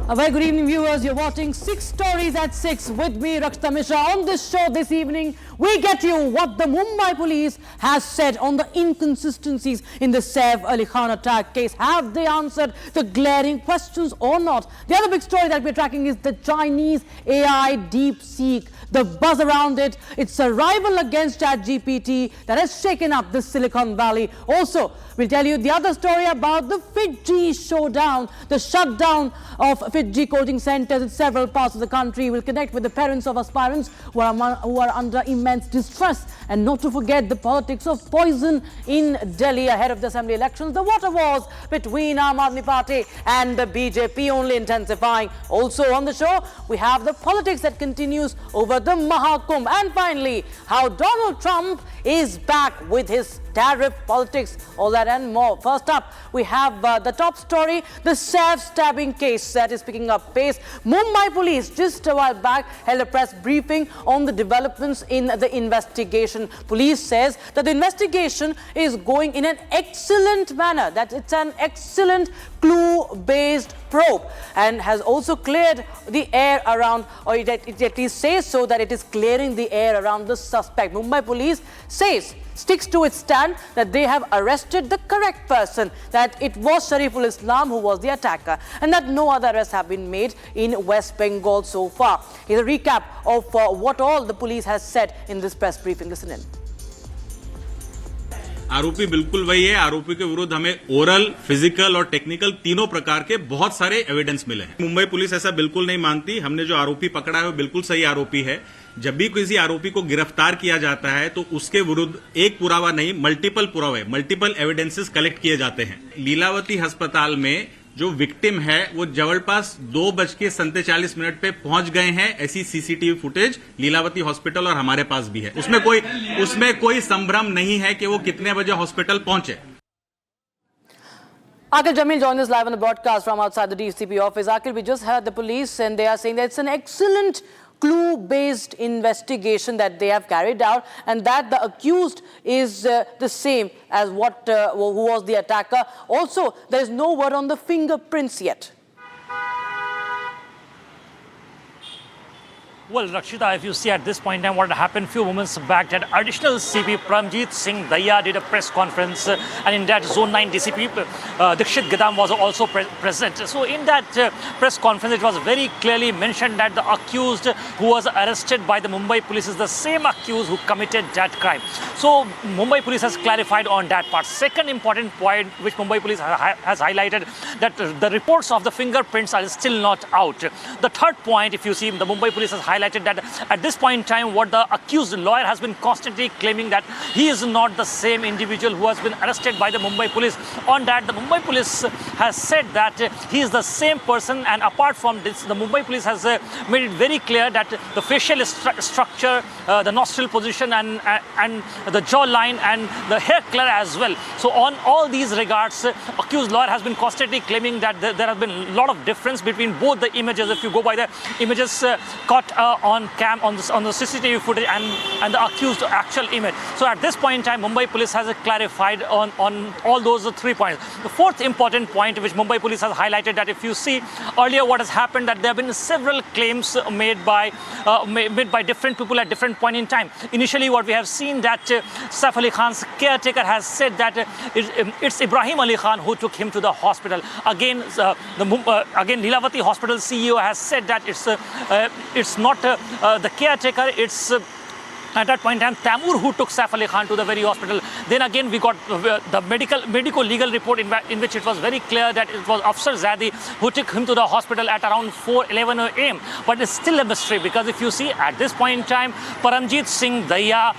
A very good evening, viewers. You're watching 6 Stories at 6 with me, Rakshita Mishra. On this show this evening, we get you what the Mumbai police has said on the inconsistencies in the Saif Ali Khan attack case. Have they answered the glaring questions or not? The other big story that we're tracking is the Chinese AI DeepSeek. The buzz around it, its arrival against ChatGPT that has shaken up the Silicon Valley. Also, we'll tell you the other story about the FIITJEE showdown, the shutdown of FIITJEE coaching centers in several parts of the country. We'll connect with the parents of aspirants who are under immense distress. And not to forget the politics of poison in Delhi ahead of the assembly elections. The water wars between Aam Aadmi Party and the BJP only intensifying. Also on the show, we have the politics that continues over the Maha Kumbh. And finally, how Donald Trump is back with his tariff politics, all that and more. First up, we have the top story, the Saif stabbing case that is picking up pace. Mumbai police just a while back held a press briefing on the developments in the investigation. Police says that the investigation is going in an excellent manner, that it's an excellent clue-based probe, and has also cleared the air around, or it at least says so, that it is clearing the air around the suspect. Mumbai police sticks to its stand that they have arrested the correct person, that it was Shariful Islam who was the attacker, and that no other arrests have been made in West Bengal so far. Here's a recap of what all the police has said in this press briefing. Listen in. आरोपी बिल्कुल वही है। आरोपी के विरुद्ध हमें oral, physical और technical तीनों प्रकार के बहुत सारे एविडेंस मिले हैं। मुंबई पुलिस ऐसा बिल्कुल नहीं मानती। हमने जो आरोपी पकड़ा है वो बिल्कुल सही आरोपी है। जब भी किसी आरोपी को गिरफ्तार किया जाता है तो उसके विरुद्ध एक पुरावा नहीं, मल्टीपल पुरावे, मल्टीपल एविडेंसेस कलेक्ट किए जाते हैं। लीलावती अस्पताल में जो विक्टिम है वो जवलपास 2:47 पे पहुंच गए हैं। ऐसी सीसीटीवी फुटेज लीलावती हॉस्पिटल और हमारे पास भी है। उसमें कोई संभ्रम नहीं है कि वो कितने बजे हॉस्पिटल पहुंचे। Akil Jamil joined us live on the broadcast from outside the DCP office. Akil, we just heard the police and they are saying that it's an excellent clue-based investigation that they have carried out, and that the accused is the same as who was the attacker. Also, there is no word on the fingerprints yet. Well, Rakshita, if you see at this point in time what happened few moments back, that additional CP Paramjit Singh Daya did a press conference, and in that Zone 9 DCP Dikshit Gadam was also present. So in that press conference, it was very clearly mentioned that the accused who was arrested by the Mumbai police is the same accused who committed that crime. So Mumbai police has clarified on that part. Second important point which Mumbai police has highlighted, that the reports of the fingerprints are still not out. The third point, if you see, the Mumbai police has highlighted that at this point in time, what the accused lawyer has been constantly claiming, that he is not the same individual who has been arrested by the Mumbai police. On that, the Mumbai police has said that he is the same person, and apart from this, the Mumbai police has made it very clear that the facial structure, the nostril position, and the jawline and the hair color as well. So on all these regards, accused lawyer has been constantly claiming that there has been a lot of difference between both the images. If you go by the images caught on cam, on the CCTV footage, and the accused actual image. So at this point in time, Mumbai police has clarified on all those 3 points. The fourth important point which Mumbai police has highlighted, that if you see earlier what has happened, that there have been several claims made by different people at different point in time. Initially what we have seen, that Saif Ali Khan's caretaker has said that it's Ibrahim Ali Khan who took him to the hospital. Again, again Lilavati Hospital CEO has said that it's not the caretaker, it's at that point in time Taimur who took Saif Ali Khan to the very hospital. Then again we got the medical legal report in which it was very clear that it was Afsar Zadi who took him to the hospital at around 4:11 a.m. But it's still a mystery, because if you see at this point in time, Paramjit Singh Daya,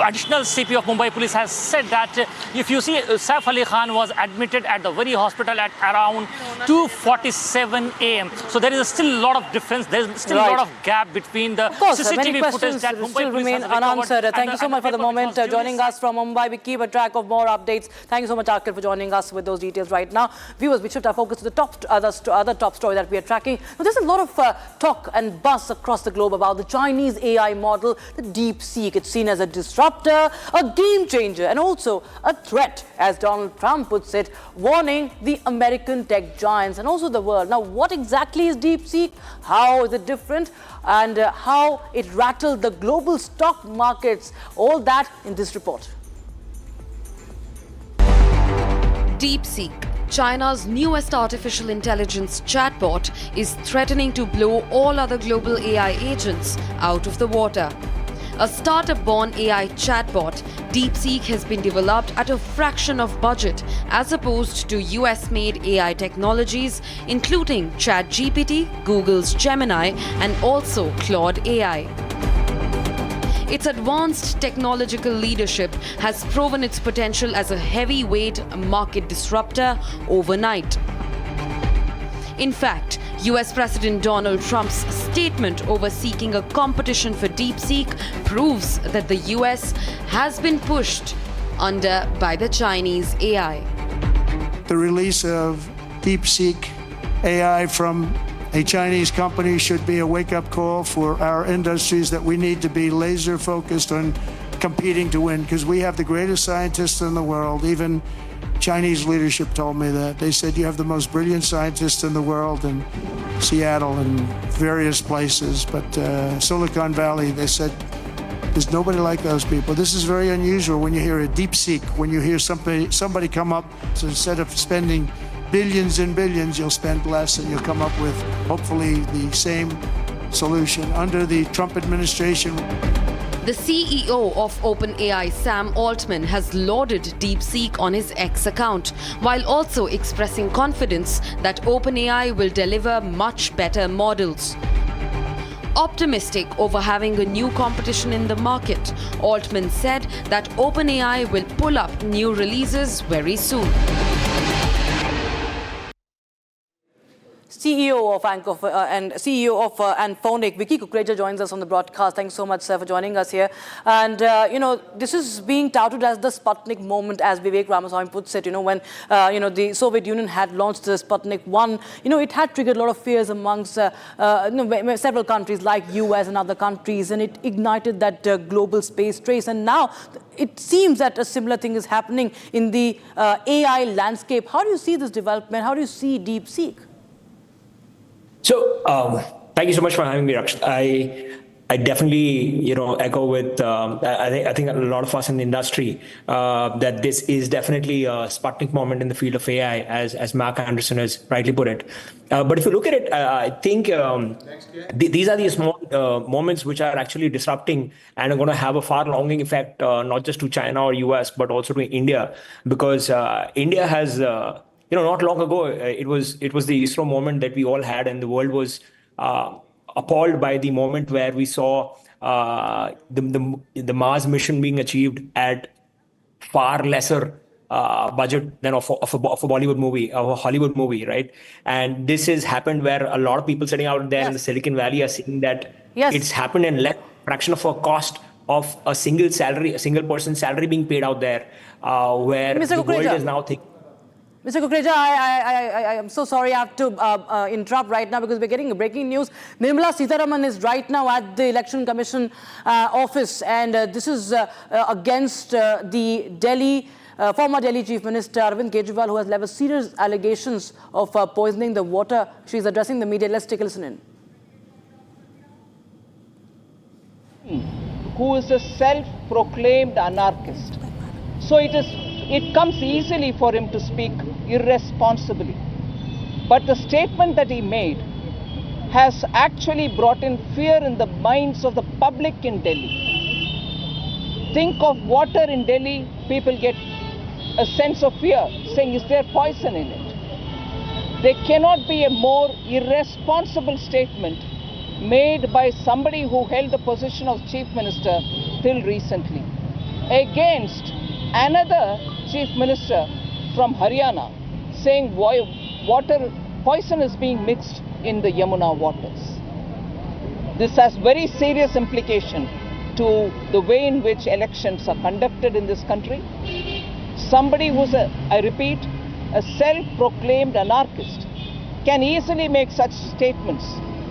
additional CP of Mumbai police, has said that if you see Saif Ali Khan was admitted at the very hospital at around 2:47 a.m. So there is still a lot of difference. There is still a lot of gap between the CCTV footage that Mumbai police has unanswered. covered. Thank you so much for the moment joining us from Mumbai. We keep a track of more updates. Thank you so much, Akhil, for joining us with those details right now. Viewers, we shift our focus to the other top story that we are tracking. Now, there's a lot of talk and buzz across the globe about the Chinese AI model, the DeepSeek. It's seen as a disruptor, a game changer, and also a threat, as Donald Trump puts it, warning the American tech giants and also the world. Now, what exactly is DeepSeek? How is it different? And how it rattled the global stock markets. All that in this report. DeepSeek, China's newest artificial intelligence chatbot, is threatening to blow all other global AI agents out of the water. A startup-born AI chatbot, DeepSeek has been developed at a fraction of budget as opposed to US-made AI technologies, including ChatGPT, Google's Gemini, and also Claude AI. Its advanced technological leadership has proven its potential as a heavyweight market disruptor overnight. In fact, US President Donald Trump's statement over seeking a competition for DeepSeek proves that the US has been pushed under by the Chinese AI. The release of DeepSeek AI from a Chinese company should be a wake-up call for our industries that we need to be laser focused on competing to win, because we have the greatest scientists in the world. Even Chinese leadership told me that. They said, you have the most brilliant scientists in the world in Seattle and various places. But Silicon Valley, they said, there's nobody like those people. This is very unusual when you hear a DeepSeek, when you hear somebody come up, so instead of spending billions and billions, you'll spend less and you'll come up with, hopefully, the same solution. Under the Trump administration, the CEO of OpenAI, Sam Altman, has lauded DeepSeek on his X account, while also expressing confidence that OpenAI will deliver much better models. Optimistic over having a new competition in the market, Altman said that OpenAI will pull up new releases very soon. CEO of Anphonic, Vicky Kukreja, joins us on the broadcast. Thanks so much, sir, for joining us here. And, this is being touted as the Sputnik moment, as Vivek Ramaswamy puts it. When, the Soviet Union had launched the Sputnik 1, it had triggered a lot of fears amongst several countries like US and other countries, and it ignited that global space race. And now it seems that a similar thing is happening in the AI landscape. How do you see this development? How do you see DeepSeek? So, thank you so much for having me, Raksh. I definitely, echo with, I think a lot of us in the industry, that this is definitely a Sputnik moment in the field of AI, as Mark Anderson has rightly put it. But if you look at it, I think these are the small moments which are actually disrupting and are going to have a far-longing effect, not just to China or US, but also to India, because India has... not long ago, it was the ISRO moment that we all had, and the world was appalled by the moment where we saw the Mars mission being achieved at far lesser budget than of a Bollywood movie, of a Hollywood movie, right? And this has happened where a lot of people sitting out there in the Silicon Valley are saying that it's happened in less fraction of a cost of a single person's salary being paid out there, where Mr. the world is now thinking. Mr. Kukreja, I am so sorry I have to interrupt right now because we're getting breaking news. Nirmala Sitharaman is right now at the Election Commission office, and this is against the former Delhi Chief Minister Arvind Kejriwal, who has leveled serious allegations of poisoning the water. She's addressing the media. Let's take a listen in. Who is a self-proclaimed anarchist. So it comes easily for him to speak irresponsibly. But the statement that he made has actually brought in fear in the minds of the public in Delhi. Think of water in Delhi, people get a sense of fear, saying, is there poison in it? There cannot be a more irresponsible statement made by somebody who held the position of Chief Minister till recently against another Chief Minister from Haryana, saying poison is being mixed in the Yamuna waters. This has very serious implication to the way in which elections are conducted in this country. Somebody who's, I repeat, a self-proclaimed anarchist can easily make such statements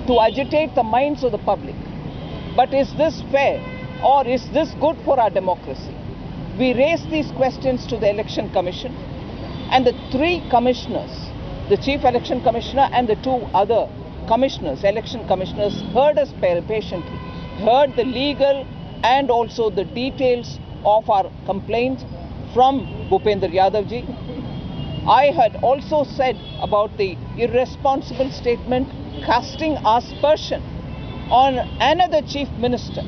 to agitate the minds of the public. But is this fair, or is this good for our democracy? We raised these questions to the Election Commission, and the three commissioners, the Chief Election Commissioner and the two other commissioners, election commissioners, heard us patiently, heard the legal and also the details of our complaint from Bhupendra Yadav ji. I had also said about the irresponsible statement casting aspersion on another chief minister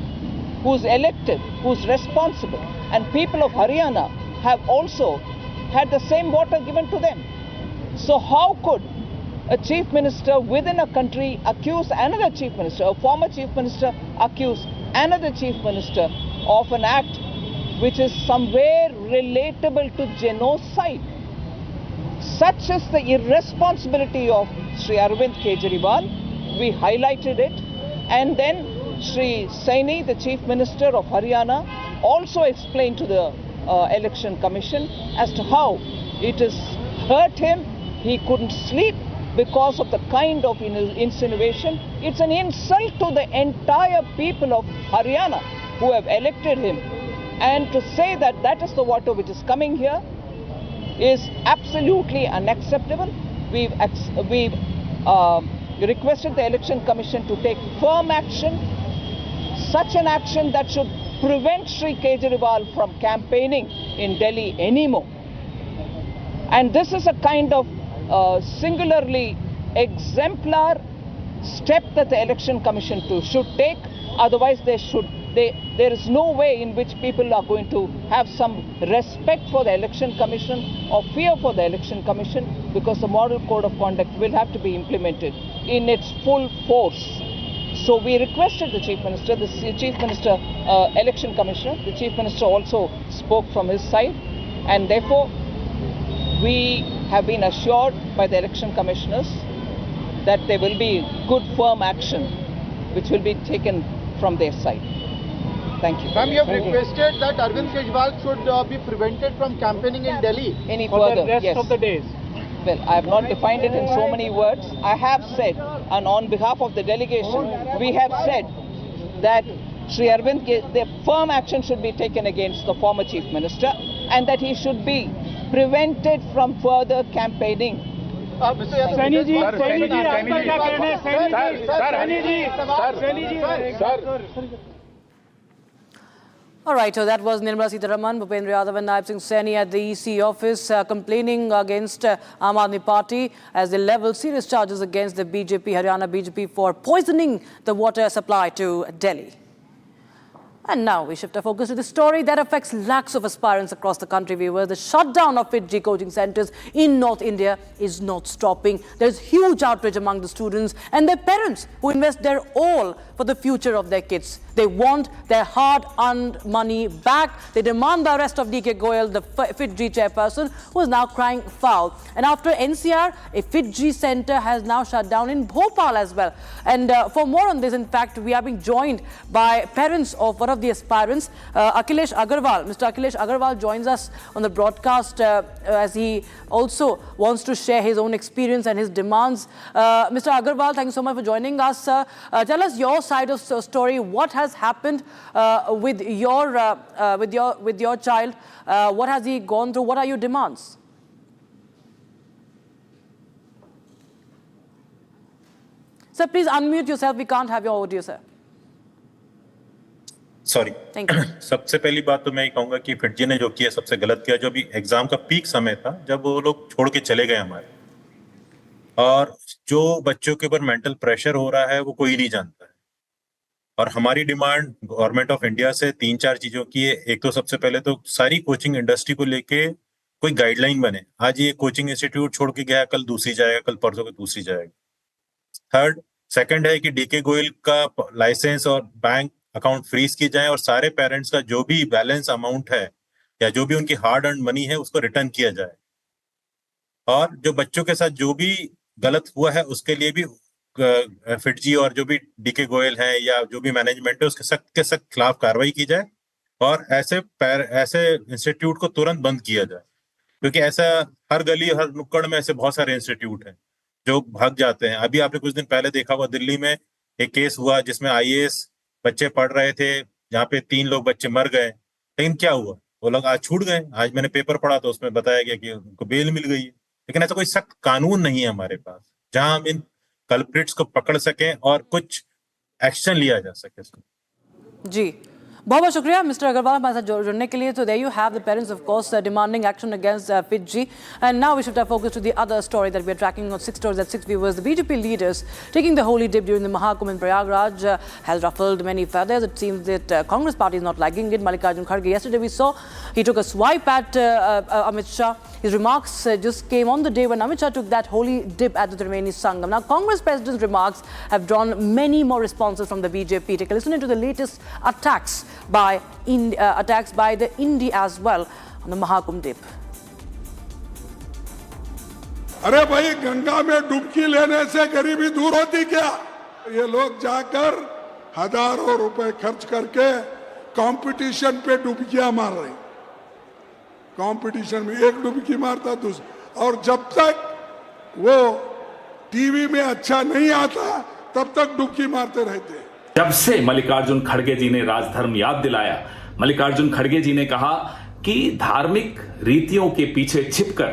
who's elected, who's responsible, and people of Haryana have also had the same water given to them. So how could a chief minister within a country accuse another chief minister, a former chief minister accuse another chief minister of an act which is somewhere relatable to genocide? Such is the irresponsibility of Sri Arvind Kejriwal. We highlighted it, and then Sri Saini, the Chief Minister of Haryana, also explained to the Election Commission as to how it has hurt him. He couldn't sleep because of the kind of insinuation. It's an insult to the entire people of Haryana who have elected him. And to say that that is the water which is coming here is absolutely unacceptable. We've requested the Election Commission to take firm action, such an action that should prevent Sri Kejriwal from campaigning in Delhi anymore. And this is a kind of singularly exemplar step that the Election Commission should take. Otherwise, there is no way in which people are going to have some respect for the Election Commission or fear for the Election Commission, because the Model Code of Conduct will have to be implemented in its full force. So we requested the Chief Minister, Election Commissioner. The Chief Minister also spoke from his side, and therefore we have been assured by the Election Commissioners that there will be good firm action which will be taken from their side. Thank you. Ma'am, you have requested that Arvind Kejriwal should be prevented from campaigning in Delhi any for further, the rest yes. of the days. Well, I have not defined it in so many words. I have said, and on behalf of the delegation, we have said that Sri Arvind, the firm action should be taken against the former Chief Minister, and that he should be prevented from further campaigning. Saini ji, All right, so that was Nirmala Sitharaman, Bhupendra Yadav and Naib Singh Saini at the EC office complaining against Aam Aadmi Party as they level serious charges against the BJP, Haryana BJP, for poisoning the water supply to Delhi. And now we shift our focus to the story that affects lakhs of aspirants across the country, viewers. The shutdown of FIITJEE coaching centers in North India is not stopping. There's huge outrage among the students and their parents who invest their all for the future of their kids. They want their hard-earned money back. They demand the arrest of D.K. Goyal, the FIITJEE chairperson, who is now crying foul. And after NCR, a FIITJEE center has now shut down in Bhopal as well. And for more on this, in fact, we are being joined by parents of one of the aspirants, Akhilesh Agarwal. Mr. Akhilesh Agarwal joins us on the broadcast as he also wants to share his own experience and his demands. Mr. Agarwal, thank you so much for joining us. Tell us your side of the story. What has happened with your child? What has he gone through? What are your demands? Sir, please unmute yourself. We can't have your audio, sir. Sorry सबसे पहली बात तो मैं ये कहूंगा कि FIITJEE ने जो किया सबसे गलत किया, जो अभी एग्जाम का पीक समय था जब वो लोग छोड़ के चले गए हमारे, और जो बच्चों के ऊपर मेंटल प्रेशर हो रहा है वो कोई नहीं जानता है। और हमारी डिमांड गवर्नमेंट ऑफ इंडिया से 3-4 चीजों की है। एक तो सबसे पहले तो सारी कोचिंग इंडस्ट्री को लेके कोई गाइडलाइन बने। आज ये कोचिंग इंस्टीट्यूट छोड़ के गया, कल दूसरी जाएगा, कल परसों को दूसरी जाएगी। सेकंड है कि डीके गोयल का लाइसेंस और बैंक अकाउंट फ्रीज किए जाए और सारे पेरेंट्स का जो भी बैलेंस अमाउंट है या जो भी उनकी हार्ड अर्न मनी है उसको रिटर्न किया जाए। और जो बच्चों के साथ जो भी गलत हुआ है उसके लिए भी FIITJEE और जो भी डीके गोयल हैं या जो भी मैनेजमेंट है उसके सख्त के सख्त खिलाफ कार्रवाई की जाए और ऐसे इंस्टीट्यूट को तुरंत बंद किया जाए, क्योंकि ऐसा हर गली हर नुक्कड़ में ऐसे बहुत सारे इंस्टीट्यूट हैं जो भाग जाते हैं। अभी आपने कुछ दिन पहले देखा हुआ दिल्ली में एक केस हुआ जिसमें IAS बच्चे पढ़ रहे थे, जहाँ पे 3 लोग बच्चे मर गए, लेकिन क्या हुआ, वो लोग आज छूट गए। आज मैंने पेपर पढ़ा तो उसमें बताया गया कि उनको बेल मिल गई है, लेकिन ऐसा कोई सख्त कानून नहीं है हमारे पास जहां हम इन कल्प्रिट्स को पकड़ सकें और कुछ एक्शन लिया जा सके। जी, बहुत बहुत शुक्रिया मिस्टर अग्रवाल हमारे साथ जुड़ने के लिए। तो there you have the parents of course demanding action against FIITJEE. And now we shift our focus to the other story that we are tracking on 6 stories at 6 viewers. The BJP leaders taking the holy dip during the Maha Kumbh in Prayagraj has ruffled many feathers. It seems that Congress party is not liking it. Mallikarjun Kharge, yesterday we saw he took a swipe at Amit Shah. His remarks just came on the day when Amit Shah took that holy dip at the Triveni Sangam. Now Congress president's remarks have drawn many more responses from the BJP. Take a listen into the latest attacks by the Indi as well on the Maha Kumbh dip. अरे भाई, गंगा में डुबकी लेने से गरीबी दूर होती क्या? ये लोग जाकर हजारों रुपए खर्च करके कंपटीशन पे डुबकियां मार रहे। कंपटीशन में एक डुबकी मारता दूसरा, और जब तक वो टीवी में अच्छा नहीं आता तब तक डुबकी मारते रहते। जब से मल्लिकार्जुन खड़गे जी ने राजधर्म याद दिलाया, मल्लिकार्जुन खड़गे जी ने कहा कि धार्मिक रीतियों के पीछे छिपकर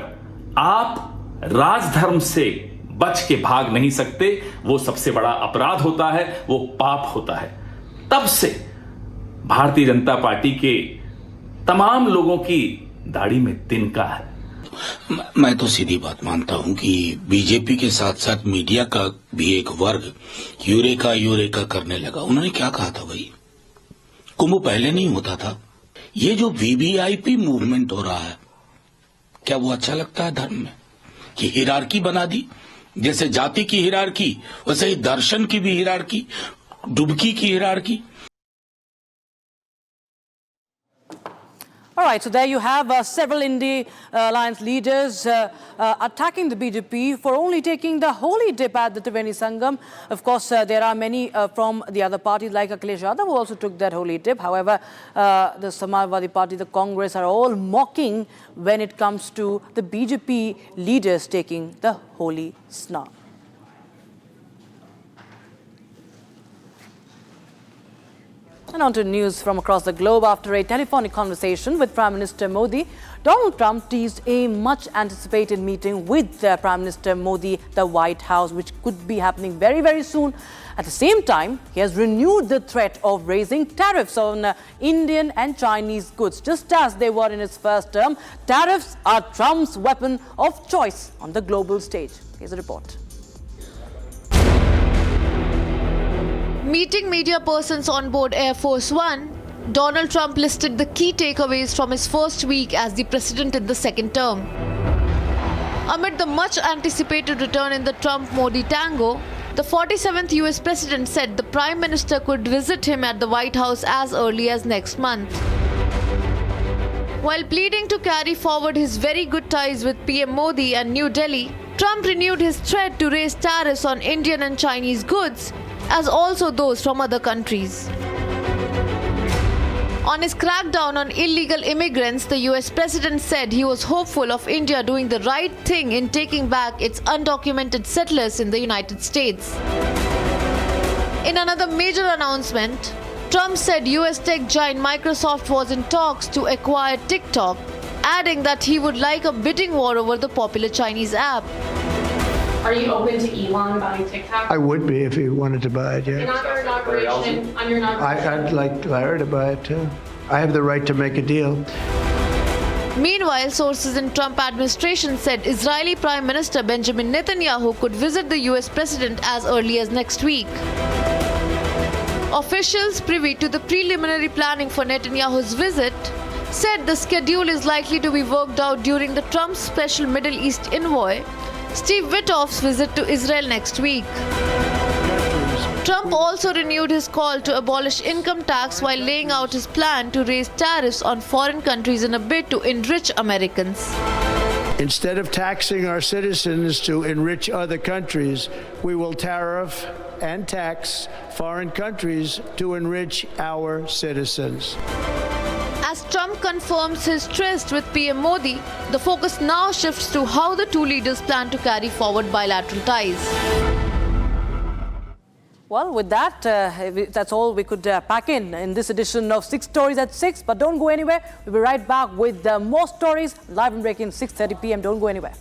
आप राजधर्म से बच के भाग नहीं सकते, वो सबसे बड़ा अपराध होता है, वो पाप होता है। तब से भारतीय जनता पार्टी के तमाम लोगों की दाढ़ी में तिनका है। मैं तो सीधी बात मानता हूं कि बीजेपी के साथ साथ मीडिया का भी एक वर्ग यूरेका करने लगा। उन्होंने क्या कहा था भाई, कुंभ पहले नहीं होता था। ये जो वीवीआईपी मूवमेंट हो रहा है, क्या वो अच्छा लगता है धर्म में? कि हिरार्की बना दी, जैसे जाति की हिरार्की वैसे ही दर्शन की भी हिरार्की, डुबकी की hierarchy. All right, so there you have several Indi alliance leaders attacking the BJP for only taking the holy dip at the Triveni Sangam. Of course, there are many from the other parties like Akhilesh Yadav who also took that holy dip. However, the Samajwadi Party, the Congress are all mocking when it comes to the BJP leaders taking the holy snan. And on to news from across the globe. After a telephonic conversation with Prime Minister Modi, Donald Trump teased a much-anticipated meeting with Prime Minister Modi at the White House, which could be happening very, very soon. At the same time, he has renewed the threat of raising tariffs on Indian and Chinese goods. Just as they were in his first term, tariffs are Trump's weapon of choice on the global stage. Here's a report. Meeting media persons on board Air Force One, Donald Trump listed the key takeaways from his first week as the president in the second term. Amid the much-anticipated return in the Trump-Modi tango, the 47th US president said the Prime Minister could visit him at the White House as early as next month. While pleading to carry forward his very good ties with PM Modi and New Delhi, Trump renewed his threat to raise tariffs on Indian and Chinese goods, as also those from other countries. On his crackdown on illegal immigrants, the US president said he was hopeful of India doing the right thing in taking back its undocumented settlers in the United States. In another major announcement, Trump said US tech giant Microsoft was in talks to acquire TikTok, adding that he would like a bidding war over the popular Chinese app. Are you open to Elon buying TikTok? I would be if he wanted to buy it, yeah. And on your inauguration? I'd like Larry to buy it too. I have the right to make a deal. Meanwhile, sources in Trump administration said Israeli Prime Minister Benjamin Netanyahu could visit the US president as early as next week. Officials privy to the preliminary planning for Netanyahu's visit said the schedule is likely to be worked out during the Trump special Middle East envoy, Steve Witkoff's visit to Israel next week. Trump also renewed his call to abolish income tax while laying out his plan to raise tariffs on foreign countries in a bid to enrich Americans. Instead of taxing our citizens to enrich other countries, we will tariff and tax foreign countries to enrich our citizens. As Trump confirms his tryst with PM Modi, the focus now shifts to how the two leaders plan to carry forward bilateral ties. Well, with that, that's all we could pack in this edition of 6 Stories at 6. But don't go anywhere. We'll be right back with more stories live and breaking 6:30 p.m. Don't go anywhere.